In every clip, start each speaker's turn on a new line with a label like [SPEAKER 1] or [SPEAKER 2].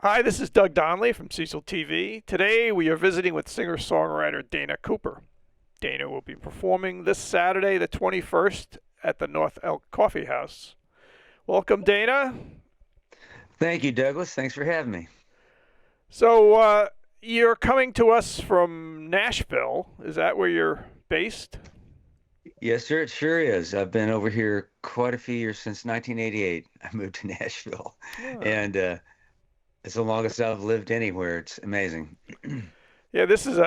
[SPEAKER 1] Hi, this is Doug Donley from Cecil TV. Today we are visiting with singer-songwriter Dana Cooper. Dana will be performing this Saturday, the 21st, at the North Elk Coffee House. Welcome, Dana.
[SPEAKER 2] Thank you, Douglas. Thanks for having me.
[SPEAKER 1] You're coming to us from Nashville. Is that where you're based?
[SPEAKER 2] Yes, sir, it sure is. I've been over here quite a few years since 1988. I moved to Nashville,
[SPEAKER 1] Ah.
[SPEAKER 2] and it's the longest I've lived anywhere. It's amazing.
[SPEAKER 1] Yeah, this is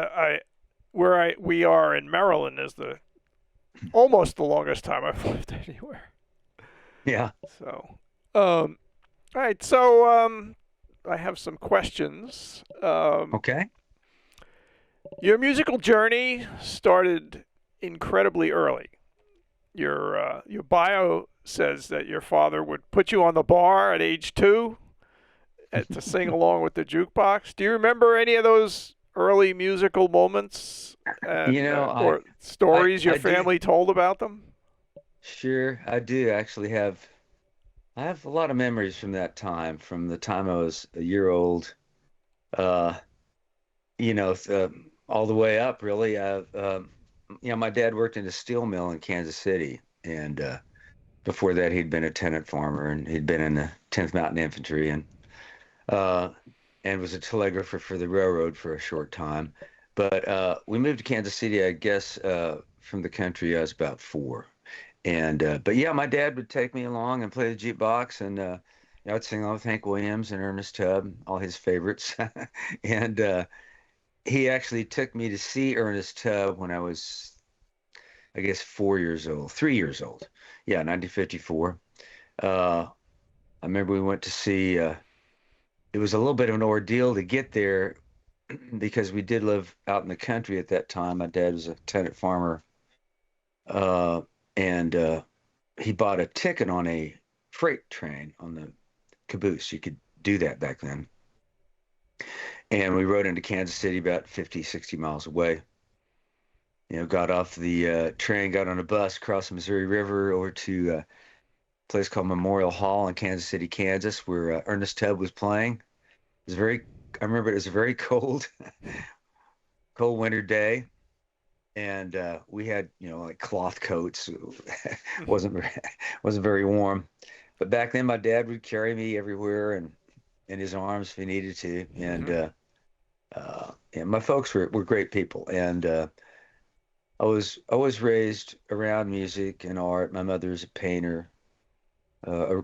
[SPEAKER 1] we are in Maryland is the almost the longest time I've lived anywhere.
[SPEAKER 2] Yeah.
[SPEAKER 1] So, um, all right. I have some questions.
[SPEAKER 2] Okay.
[SPEAKER 1] Your musical journey started incredibly early. Your bio says that your father would put you on the bar at age 2 to sing along with the jukebox. Do you remember any of those early musical moments
[SPEAKER 2] You
[SPEAKER 1] and
[SPEAKER 2] know, I
[SPEAKER 1] or stories your
[SPEAKER 2] I do.
[SPEAKER 1] family told about them?
[SPEAKER 2] Sure, I do actually have. I have a lot of memories from that time, from the time I was a year old. Uh, you know, all the way up, really. My dad worked in a steel mill in Kansas City, and before that, he'd been a tenant farmer, and he'd been in the 10th Mountain Infantry, uh, and was a telegrapher for the railroad for a short time. But we moved to Kansas City, I guess, from the country. I was about 4, and but yeah, my dad would take me along and play the jukebox, and I'd sing along with Hank Williams and Ernest Tubb, all his favorites, and he actually took me to see Ernest Tubb when I was, I guess, 4 years old, 3 years old. Yeah, 1954. Uh, I remember we went to see. It was a little bit of an ordeal to get there because we did live out in the country at that time. My dad was a tenant farmer, uh, and he bought a ticket on a freight train on the caboose. You could do that back then. And we rode into Kansas City about 50, 60 miles away. Got off the train, got on a bus, crossed the Missouri River over to a place called Memorial Hall in Kansas City, Kansas, where Ernest Tubb was playing. It was very, I remember it was a very cold, cold winter day, and we had, like cloth coats. wasn't very, wasn't very warm. But back then, my dad would carry me everywhere and in his arms if he needed to. And my folks were great people, and I was raised around music and art. My mother's a painter,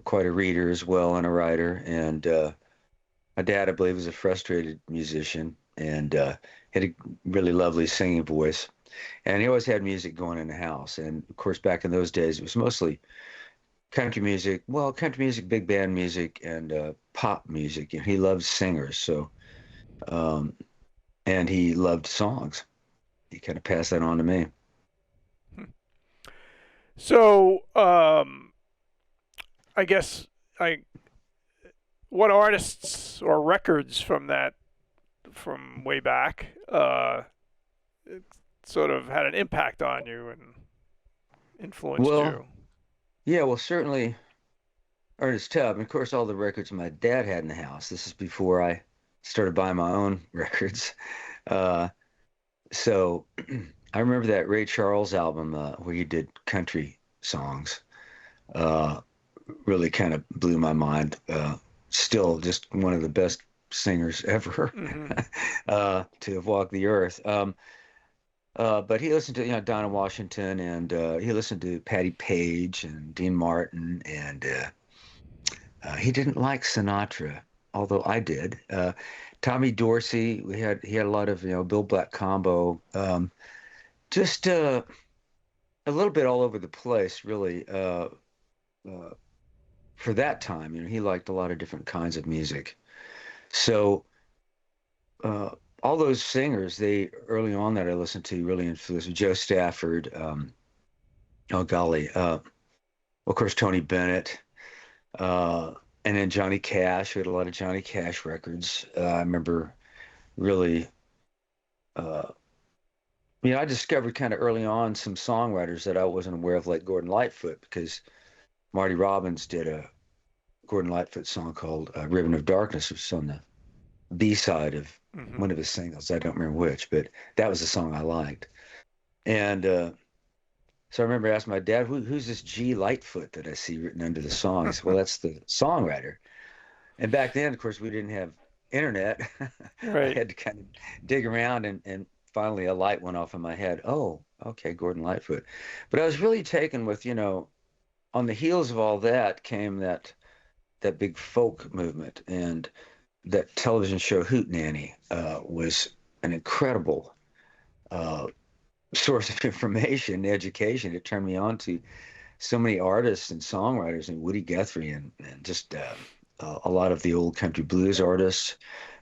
[SPEAKER 2] quite a reader as well, and a writer. And my dad, I believe, was a frustrated musician and had a really lovely singing voice. And he always had music going in the house. And of course, back in those days, it was mostly country music. Well, country music, big band music, and pop music. And he loved singers, um, and he loved songs. He kind of passed that on to me.
[SPEAKER 1] So, I guess I what artists or records from way back sort of had an impact on you and influenced
[SPEAKER 2] Well,
[SPEAKER 1] you?
[SPEAKER 2] yeah, well, certainly Ernest Tubb, and of course, all the records my dad had in the house. This is before I started buying my own records. Uh, so I remember that Ray Charles album where he did country songs. Uh, Really kind of blew my mind. Still, just one of the best singers ever
[SPEAKER 1] Mm-hmm.
[SPEAKER 2] to have walked the earth. But he listened to Donna Washington, and he listened to Patti Page and Dean Martin, and he didn't like Sinatra, although I did. Tommy Dorsey, he had a lot of Bill Black combo, just a little bit all over the place, really. Uh, for that time, he liked a lot of different kinds of music. So uh, all those singers, they early on that I listened to really influenced me. Joe Stafford, oh golly, of course Tony Bennett, uh, and then Johnny Cash. We had a lot of Johnny Cash records. I remember really, uh, I discovered kind of early on some songwriters that I wasn't aware of, like Gordon Lightfoot, because Marty Robbins did a Gordon Lightfoot song called "Ribbon of Darkness," which was on the B-side of
[SPEAKER 1] Hmm.
[SPEAKER 2] one of his singles. I don't remember which, but that was the song I liked. And so I remember asking my dad, who's this G Lightfoot that I see written under the song? He said, well, that's the songwriter. And back then, of course, we didn't have internet. I
[SPEAKER 1] Right.
[SPEAKER 2] had to kind of dig around, and finally a light went off in my head. Oh, okay, Gordon Lightfoot. But I was really taken with, on the heels of all that came that big folk movement, and that television show Hootenanny was an incredible uh, source of information and education. It turned me on to so many artists and songwriters, and Woody Guthrie, and just a lot of the old country blues artists.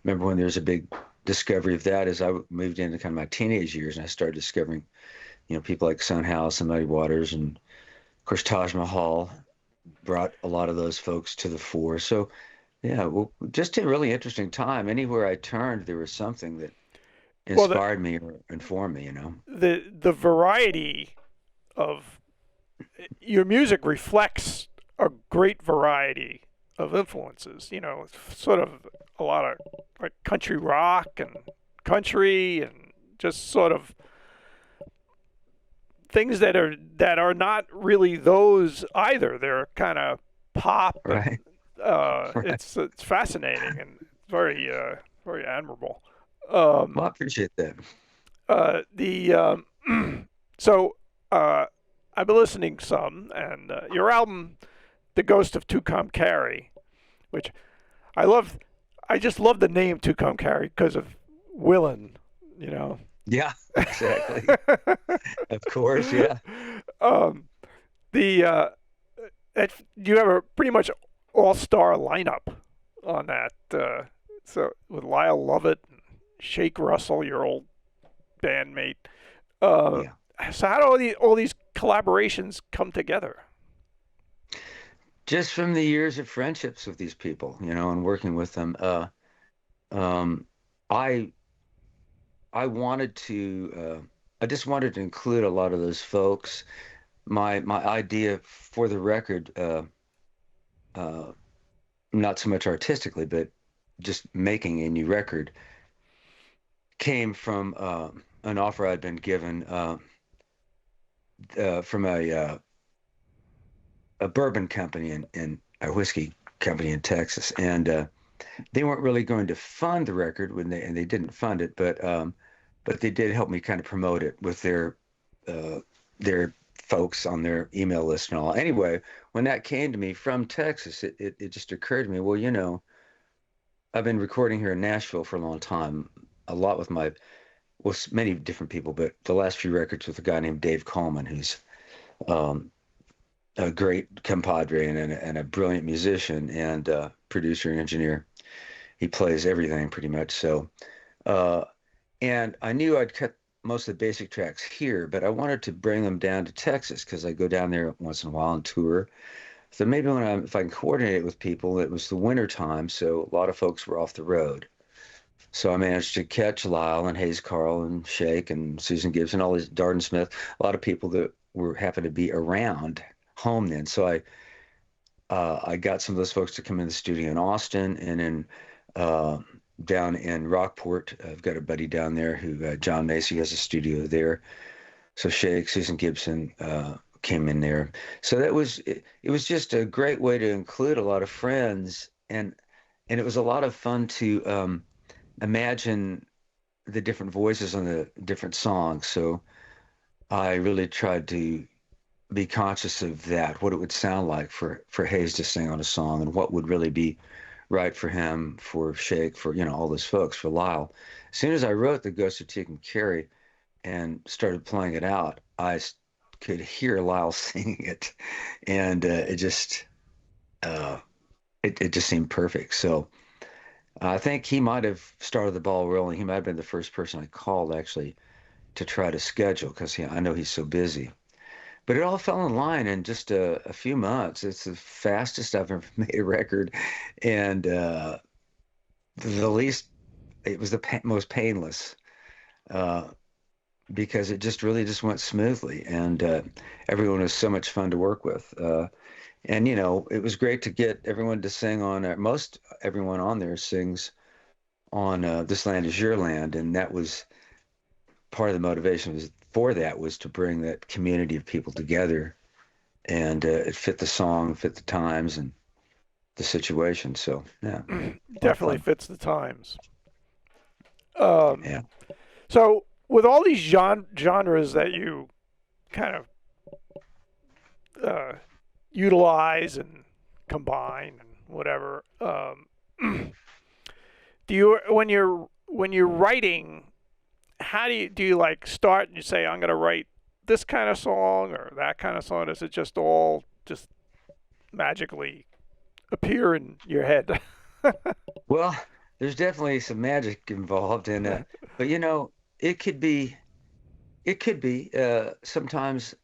[SPEAKER 2] Remember when there was a big discovery of that as I moved into kind of my teenage years, and I started discovering, people like Son House and Muddy Waters, and of course Taj Mahal brought a lot of those folks to the fore. So yeah, well, just a really interesting time. Anywhere I turned, there was something that
[SPEAKER 1] Well,
[SPEAKER 2] inspired me or informed me,
[SPEAKER 1] the variety of your music reflects a great variety of influences. Sort of a lot of like country rock and country and just sort of things that are not really those either. They're kind of pop,
[SPEAKER 2] Right.
[SPEAKER 1] and
[SPEAKER 2] Right.
[SPEAKER 1] it's fascinating and very admirable.
[SPEAKER 2] Well,
[SPEAKER 1] Um,
[SPEAKER 2] I appreciate that.
[SPEAKER 1] the so I've been listening some, and your album, "The Ghost of Tucumcari," which I love. I just love the name Tucumcari because of Willin. You know.
[SPEAKER 2] Yeah, exactly. Of course, yeah.
[SPEAKER 1] um, the you have a pretty much all-star lineup on that. So with Lyle Lovett, and Shake Russell, your old bandmate. Uh,
[SPEAKER 2] Yeah.
[SPEAKER 1] so how do all these collaborations come together?
[SPEAKER 2] Just from the years of friendships with these people, and working with them, um, I I just wanted to include a lot of those folks. My idea for the record, uh, not so much artistically, but just making a new record, came from an offer I'd been given from a bourbon company in a whiskey company in Texas, and they weren't really going to fund the record and they didn't fund it, but they did help me kind of promote it with uh, their folks on their email list and all. Anyway, when that came to me from Texas, it just occurred to me, well, I've been recording here in Nashville for a long time, a lot with many different people, but the last few records with a guy named Dave Coleman, who's um, a great compadre and a brilliant musician and producer and engineer. He plays everything pretty much. So, uh, and I knew I'd cut most of the basic tracks here, but I wanted to bring them down to Texas because I go down there once in a while and tour. So maybe if I can coordinate it with people, it was the winter time, so a lot of folks were off the road. So I managed to catch Lyle and Hayes Carll and Shake and Susan Gibson, all these Darden Smith, a lot of people that were happened to be around home then. So I got some of those folks to come in the studio in Austin and in uh, down in Rockport. I've got a buddy down there John Macy has a studio there. So Shake, Susan Gibson came in there. So it was just a great way to include a lot of friends, and it was a lot of fun to imagine the different voices on the different songs. So I really tried to be conscious of that, what it would sound like for Hayes to sing on a song, and what would really be right for him, for Shake, for all those folks, for Lyle. As soon as I wrote The Ghost of Tucumcari and started playing it out, could hear Lyle singing it, and uh, it just seemed perfect. So I think he might have started the ball rolling. He might have been the first person I called actually to try to schedule because I know he's so busy. But it all fell in line in just a few months. It's the fastest I've ever made a record, and the least. It was the most painless uh, because it just really just went smoothly, and everyone was so much fun to work with. And it was great to get everyone to sing on. Most everyone on there sings on This Land Is Your Land, and that was part of the motivation was for that was to bring that community of people together, and it fit the song, fit the times, and the situation. So yeah, a lot of
[SPEAKER 1] Definitely
[SPEAKER 2] fun.
[SPEAKER 1] fits the times. Um,
[SPEAKER 2] Yeah.
[SPEAKER 1] so with all these genres that you kind of uh, utilize and combine and whatever, do you when you're writing, how do you like start and you say I'm going to write this kind of song or that kind of song? Is it just all just magically appear in your head?
[SPEAKER 2] Well, there's definitely some magic involved in it, but it could be, sometimes,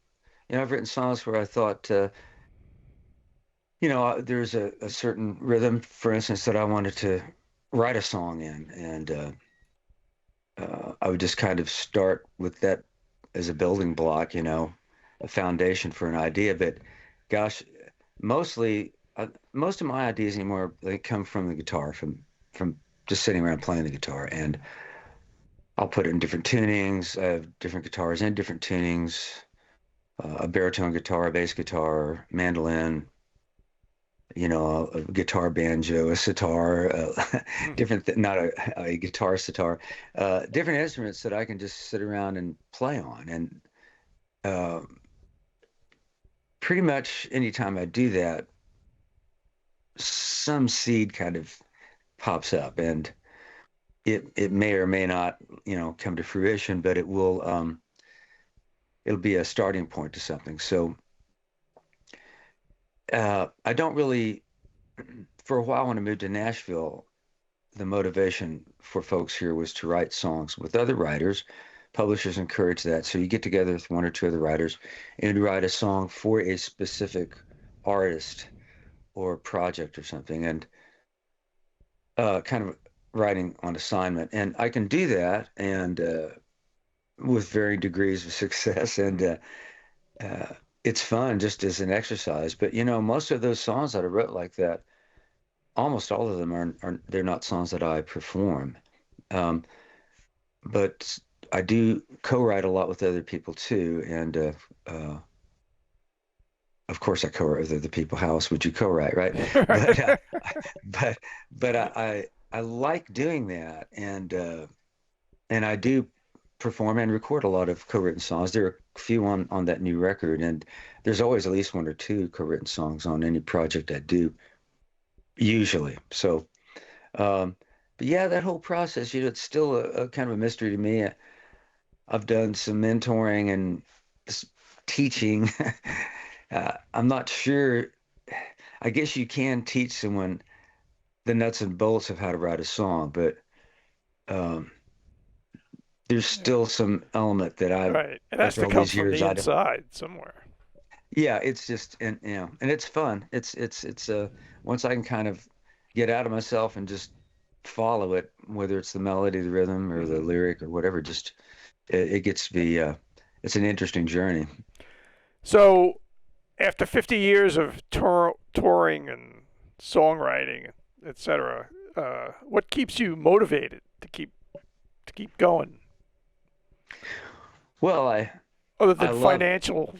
[SPEAKER 2] I've written songs where I thought, there's a certain rhythm, for instance, that I wanted to write a song in, and I would just kind of start with that as a building block, a foundation for an idea. But gosh, mostly, most of my ideas anymore, they come from the guitar, from just sitting around playing the guitar, and I'll put it in different tunings. I have different guitars in different tunings, a baritone guitar, a bass guitar, mandolin, a guitar banjo, a sitar, not a guitar sitar, different instruments that I can just sit around and play on. And uh, pretty much anytime I do that, some seed kind of pops up, and it may or may not, come to fruition, but it'll be a starting point to something. So I don't really, for a while when I moved to Nashville, the motivation for folks here was to write songs with other writers. Publishers encourage that. So you get together with one or two other writers and you write a song for a specific artist or project or something, and kind of writing on assignment. And I can do that, and with varying degrees of success. And uh, it's fun just as an exercise. But most of those songs that I wrote like that, almost all of them are they're not songs that I perform. Um, but I do co-write a lot with other people too, and uh, of course I co-write with other people. How else would you co-write, right? But but I like doing that, and I do perform and record a lot of co-written songs. There are a few on that new record, and there's always at least one or two co-written songs on any project I do, usually. So, um, but yeah, that whole process, it's still a kind of a mystery to me. I've done some mentoring and teaching. I'm not sure. I guess you can teach someone the nuts and bolts of how to write a song, but um, there's still some element that
[SPEAKER 1] Right. It has
[SPEAKER 2] after
[SPEAKER 1] to
[SPEAKER 2] all
[SPEAKER 1] come
[SPEAKER 2] these
[SPEAKER 1] from
[SPEAKER 2] years,
[SPEAKER 1] the inside somewhere.
[SPEAKER 2] yeah, it's just, and it's fun. It's once I can kind of get out of myself and just follow it, whether it's the melody, the rhythm, or the
[SPEAKER 1] Hmm.
[SPEAKER 2] lyric or whatever, just it gets to be, it's an interesting journey.
[SPEAKER 1] So after 50 years of touring and songwriting, etc., what keeps you motivated to keep going,
[SPEAKER 2] Well,
[SPEAKER 1] other
[SPEAKER 2] I
[SPEAKER 1] than
[SPEAKER 2] love,
[SPEAKER 1] financial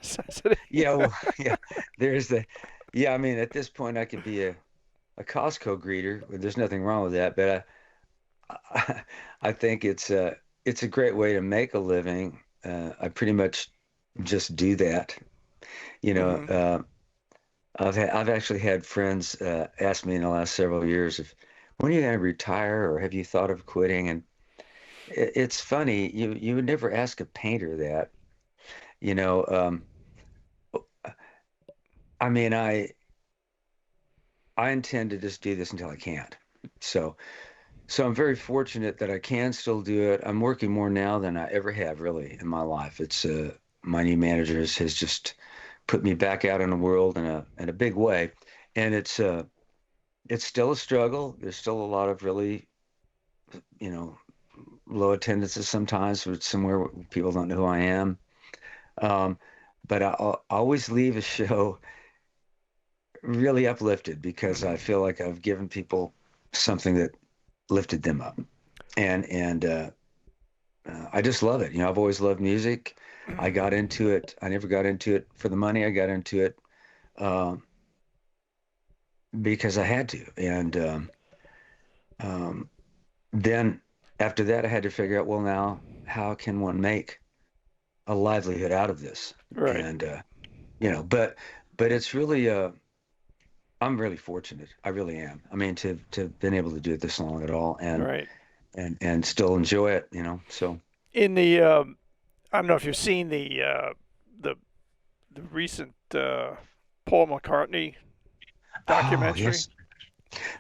[SPEAKER 1] necessity?
[SPEAKER 2] yeah, well, yeah, there's the, yeah, I mean, at this point I could be a Costco greeter. There's nothing wrong with that, but I think it's a great way to make a living. I pretty much just do that. You know,
[SPEAKER 1] Hmm.
[SPEAKER 2] I've actually had friends ask me in the last several years if when are you going to retire or have you thought of quitting? And it's funny, you would never ask a painter that. You know, I mean, I intend to just do this until I can't. So so I'm very fortunate that I can still do it. I'm working more now than I ever have really in my life. It's my new manager has just put me back out in the world in a big way, and it's still a struggle. There's still a lot of really, you know, low attendances sometimes with somewhere where people don't know who I am. Um, but I'll always leave a show really uplifted because I
[SPEAKER 1] Hmm.
[SPEAKER 2] feel like I've given people something that lifted them up. And I just love it. I've always loved music. I got into it. I never got into it for the money. I got into it because I had to. And then after that, I had to figure out, well, now how can one make a livelihood out of this?
[SPEAKER 1] Right.
[SPEAKER 2] And but it's really I'm really fortunate. I really am. I mean, to have been able to do it this long at all, and
[SPEAKER 1] Right.
[SPEAKER 2] and still enjoy it. So
[SPEAKER 1] In the I don't know if you've seen the recent Paul McCartney
[SPEAKER 2] oh
[SPEAKER 1] documentary.
[SPEAKER 2] yes,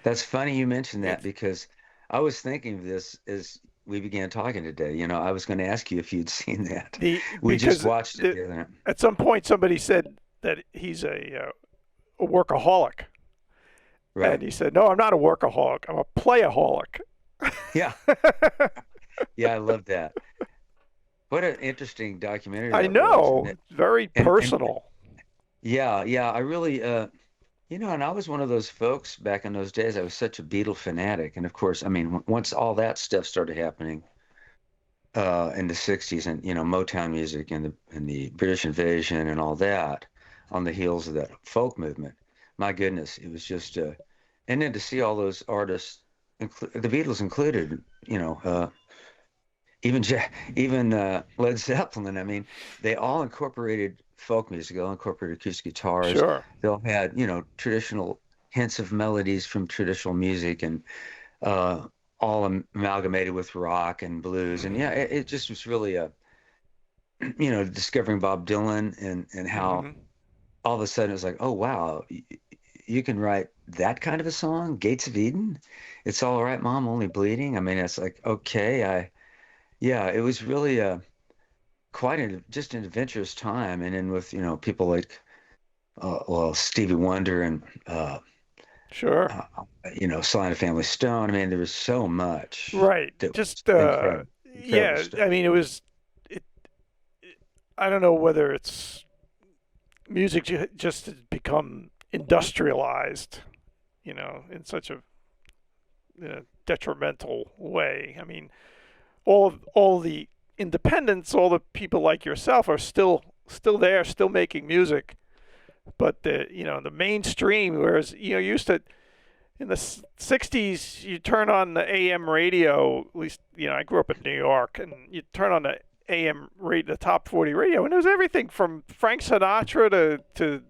[SPEAKER 2] that's funny you mentioned that
[SPEAKER 1] It's
[SPEAKER 2] because I was thinking of this as we began talking today. I was going to ask you if you'd seen that. We just
[SPEAKER 1] because
[SPEAKER 2] watched it together.
[SPEAKER 1] at some point somebody said that he's a workaholic, and
[SPEAKER 2] Right.
[SPEAKER 1] he said, "No, I'm not a workaholic. I'm a playaholic."
[SPEAKER 2] Yeah. Yeah, I love that. What an interesting documentary
[SPEAKER 1] I
[SPEAKER 2] that was.
[SPEAKER 1] know, very
[SPEAKER 2] And
[SPEAKER 1] personal.
[SPEAKER 2] yeah, yeah, I really and I was one of those folks back in those days. I was such a Beatle fanatic. And of course, I mean, once all that stuff started happening in the 60s and Motown music and the British invasion and all that on the heels of that folk movement, my goodness, it was just and then to see all those artists, the Beatles included, even Led Zeppelin. I mean, they all incorporated folk music. They all incorporated acoustic guitars.
[SPEAKER 1] Sure.
[SPEAKER 2] They all had traditional hints of melodies from traditional music, and all amalgamated with rock and blues. And yeah, it just was really a discovering Bob Dylan and how
[SPEAKER 1] Hmm.
[SPEAKER 2] all of a sudden it was like, oh wow, you can write that kind of a song, Gates of Eden. It's all right, Mom, only bleeding. I mean, it's like, okay, yeah, it was really quite just an adventurous time. And then with people like well, Stevie Wonder and
[SPEAKER 1] Sure.
[SPEAKER 2] uh, Sly and the Family Stone. I mean, there was so much
[SPEAKER 1] Right.
[SPEAKER 2] that was
[SPEAKER 1] Just
[SPEAKER 2] incredible
[SPEAKER 1] yeah.
[SPEAKER 2] stuff.
[SPEAKER 1] I mean, it was. It, I don't know whether it's music just has become industrialized, in such a detrimental way. I mean, all the independents, all the people like yourself are still there, still making music, but the mainstream, whereas used to in the 60s you turn on the AM radio, at least I grew up in New York, and you turn on the AM radio, the top 40 radio, and there was everything from Frank Sinatra to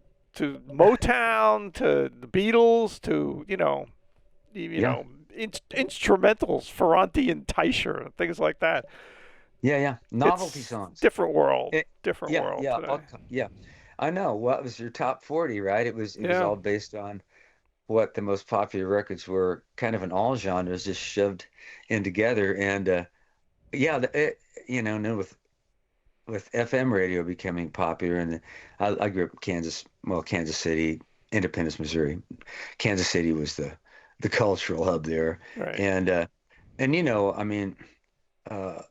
[SPEAKER 1] Motown to the Beatles to
[SPEAKER 2] Yeah,
[SPEAKER 1] instrumentals, Ferranti and Teicher and things like that.
[SPEAKER 2] yeah, yeah. Novelty
[SPEAKER 1] It's
[SPEAKER 2] songs.
[SPEAKER 1] different world,
[SPEAKER 2] It,
[SPEAKER 1] different
[SPEAKER 2] yeah,
[SPEAKER 1] world
[SPEAKER 2] yeah,
[SPEAKER 1] today.
[SPEAKER 2] yeah. I know. What was your top 40, right? It was
[SPEAKER 1] Yeah,
[SPEAKER 2] all based on what the most popular records were, kind of in all genres, just shoved in together. And yeah, and then with FM radio becoming popular, and I grew up in Kansas City, Independence, Missouri. Kansas City was the cultural hub there,
[SPEAKER 1] right.
[SPEAKER 2] and I mean, uh,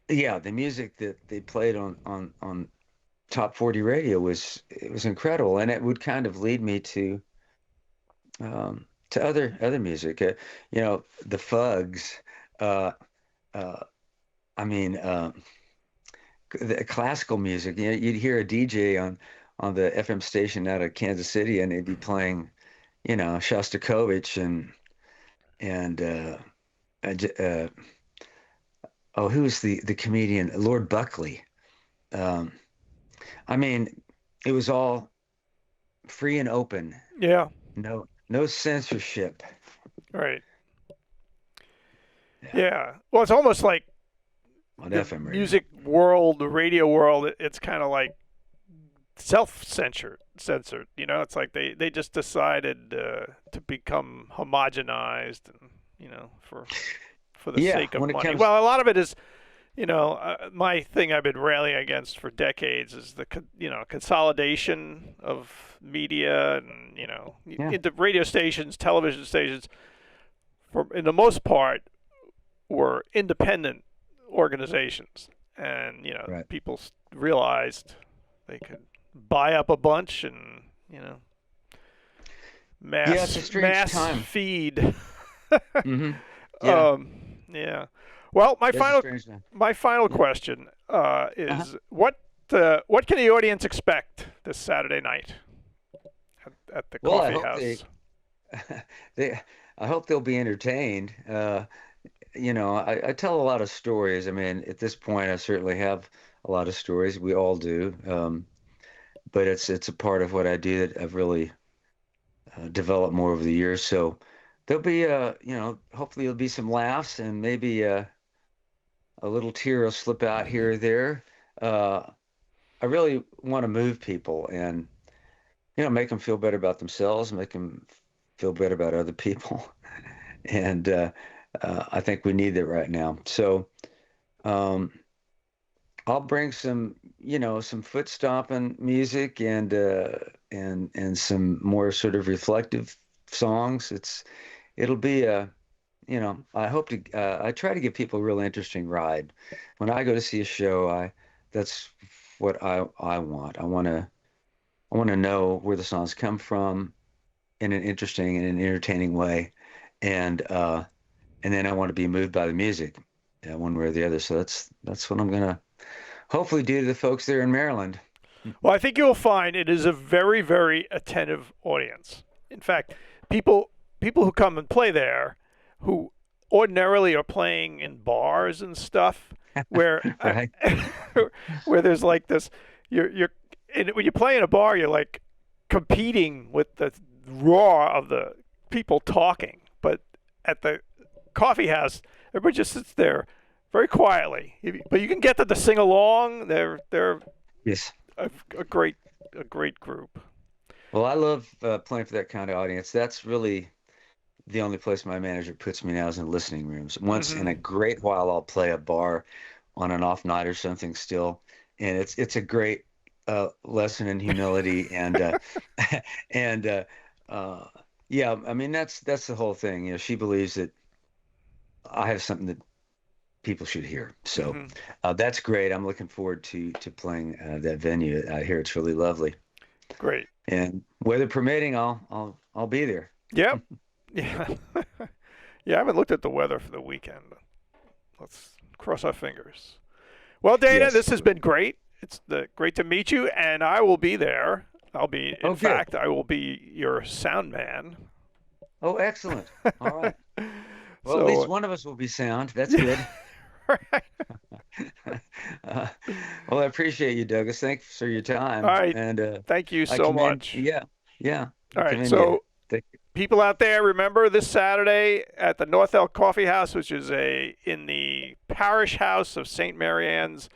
[SPEAKER 2] yeah, the music that they played on top 40 radio was incredible, and it would kind of lead me to other music. The Fugs. Uh, uh, I mean, the classical music. You'd hear a DJ on the FM station out of Kansas City, and they'd be playing, Shostakovich and uh, j- uh, oh, who's the comedian? Lord Buckley. Um, I mean, it was all free and open.
[SPEAKER 1] Yeah,
[SPEAKER 2] No censorship.
[SPEAKER 1] right.
[SPEAKER 2] Yeah,
[SPEAKER 1] Yeah. Well, it's almost like
[SPEAKER 2] on
[SPEAKER 1] the
[SPEAKER 2] FM radio.
[SPEAKER 1] music world, the radio world. It's kind of like censored. It's like they just decided to become homogenized, and for the
[SPEAKER 2] Yeah,
[SPEAKER 1] sake of
[SPEAKER 2] when it
[SPEAKER 1] money.
[SPEAKER 2] comes,
[SPEAKER 1] Well, a lot of it is, my thing I've been railing against for decades is the consolidation of media, and
[SPEAKER 2] yeah,
[SPEAKER 1] into radio stations, television stations, for in the most part were independent organizations, and
[SPEAKER 2] right.
[SPEAKER 1] people realized they could buy up a bunch and
[SPEAKER 2] Yeah, it's
[SPEAKER 1] mass
[SPEAKER 2] a strange time.
[SPEAKER 1] feed
[SPEAKER 2] Hmm. Yeah.
[SPEAKER 1] Yeah. Well,
[SPEAKER 2] That's a strange one.
[SPEAKER 1] my final
[SPEAKER 2] Yeah.
[SPEAKER 1] question
[SPEAKER 2] Uh-huh.
[SPEAKER 1] is what can the audience expect this Saturday night at the
[SPEAKER 2] Well, I
[SPEAKER 1] coffee
[SPEAKER 2] hope they
[SPEAKER 1] house?
[SPEAKER 2] they I hope they'll be entertained. I tell a lot of stories. I mean, at this point, I certainly have a lot of stories. We all do. But it's a part of what I do that I've really developed more over the years. So there'll be hopefully there'll be some laughs and maybe a little tear will slip out here or there. Uh, I really want to move people and make them feel better about themselves, make them feel better about other people, and I think we need that right now. So um, I'll bring some foot stomping music and some more sort of reflective songs. It'll be I try to give people a real interesting ride. When I go to see a show, that's what I want. I want to know where the songs come from in an interesting and an entertaining way, and and then I want to be moved by the music, one way or the other. So that's what I'm gonna hopefully do to the folks there in Maryland.
[SPEAKER 1] Well, I think you'll find it is a very, very attentive audience. In fact, people who come and play there, who ordinarily are playing in bars and stuff, where
[SPEAKER 2] Right?
[SPEAKER 1] where there's like this, you're and when you play in a bar, you're like competing with the roar of the people talking. But at the coffee house, everybody just sits there very quietly. But you can get them to sing along. They're
[SPEAKER 2] Yes.
[SPEAKER 1] a, a great a great group.
[SPEAKER 2] Well, I love playing for that kind of audience. That's really the only place my manager puts me now is in listening rooms. Once in a
[SPEAKER 1] Hmm.
[SPEAKER 2] great while, I'll play a bar on an off night or something still, and it's a great lesson in humility and uh, yeah. I mean, that's the whole thing. She believes that I have something that people should hear. So
[SPEAKER 1] Hmm.
[SPEAKER 2] that's great. I'm looking forward to playing that venue. I hear it's really lovely,
[SPEAKER 1] Great.
[SPEAKER 2] and weather permitting, I'll be there.
[SPEAKER 1] Yep. Yeah. Yeah. I haven't looked at the weather for the weekend. Let's cross our fingers. Well, Dana,
[SPEAKER 2] Yes.
[SPEAKER 1] this has been great. Great to meet you, and I will be there. In
[SPEAKER 2] Oh, good.
[SPEAKER 1] fact, I will be your sound man.
[SPEAKER 2] Oh, excellent. All right. Well, at least
[SPEAKER 1] So,
[SPEAKER 2] one of us will be sound. That's
[SPEAKER 1] yeah,
[SPEAKER 2] good.
[SPEAKER 1] right.
[SPEAKER 2] Uh, well, I appreciate you, Douglas. Thanks for your
[SPEAKER 1] All
[SPEAKER 2] time,
[SPEAKER 1] right.
[SPEAKER 2] and
[SPEAKER 1] Thank you
[SPEAKER 2] I
[SPEAKER 1] so
[SPEAKER 2] commend.
[SPEAKER 1] much.
[SPEAKER 2] Yeah, yeah, I
[SPEAKER 1] All right.
[SPEAKER 2] commend you.
[SPEAKER 1] So,
[SPEAKER 2] Thank you.
[SPEAKER 1] people out there, remember this Saturday at the North Elk Coffee House, which is in the parish house of St. Mary Ann's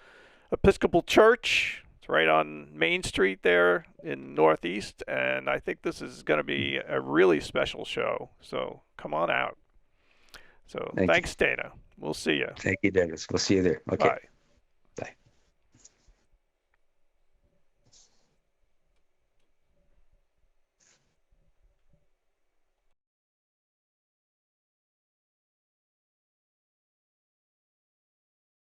[SPEAKER 1] Episcopal Church. It's right on Main Street there in Northeast, and I think this is going to be a really special show. So come on out. So
[SPEAKER 2] Thank you.
[SPEAKER 1] thanks, Dana. We'll see you.
[SPEAKER 2] Thank you, Douglas. We'll see you there. Okay.
[SPEAKER 1] Bye.